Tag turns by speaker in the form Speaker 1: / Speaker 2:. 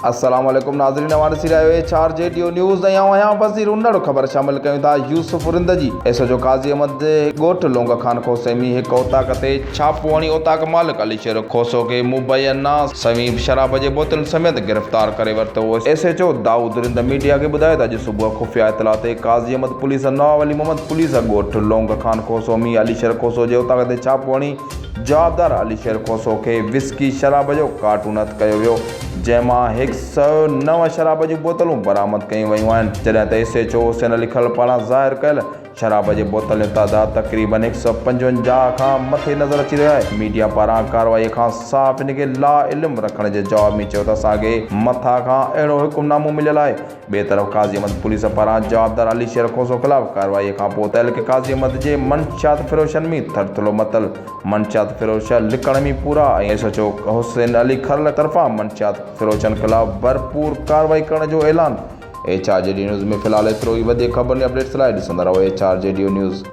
Speaker 1: अस्सलाम वालेकुम नाज़रीन, हमारे सिरायो HRJDO न्यूज़ यहाँ फसीर उन्नड़ ख़बर शामिल कयूं था। यूसुफ रिंदजी एसओ काज़ी अहमद ॻोठ लोंग खान खोसे में एक ओताक ते छापो हणी ओताक मालिक अलीशेर खोसो के मुबैना समीप शराब जे बोतल समेत गिरफ्तार करे वरितो। SHO दाऊद रिंद मीडिया के ॿुधायो त अॼु सुबुह खुफ़िया इतला ते काज़ी अहमद पुलिस नवाब अली मोहम्मद पुलिस ॻोठ लोंग खान खोसो में अलीशेर खोसो जे ओताक ते छापो हणी जवाबदार अलीशेर खोसो के विस्की शराब जो कार्टून कयो वियो, जंहिंमां 109 शराब जूं बोतलूं बरामद कयूं वयूं आहिनि। जॾहिं त SHO हुसैन लिखल पारां ज़ाहिर कयल शराब जे बोतल जो तादाद तक़रीबन 155 खां मथे नज़र अची रहियो आहे। मीडिया पारां कार्रवाई खां साफ़ इन खे ला इल्म रखण जे जवाब में चयो त असांखे मथा खां अहिड़ो हुकुमनामो मिलियल आहे। ॿिए तरफ़ काज़ी अहमद पुलिस पारां जवाबदार अलीशेर खोसो ख़िलाफ़ कार्रवाई खां पोइ तहलके काज़ी अहमद जे मंशियात फ़िरोशन में थरथलो मतल मंशियात फ़िरोश लिकण में पूरा ऐं SHO हुसैन अली खरल तरफ़ां मंशियात फ़िरोशन ख़िलाफ़ भरपूर कार्रवाई करण जो ऐलान। HRJDO न्यूज़ में फ़िलहाल एतिरो ई। वधीक ख़बरुनि ऐं अपडेट्स लाइ ॾिसंदा रहो HRJDO न्यूज़।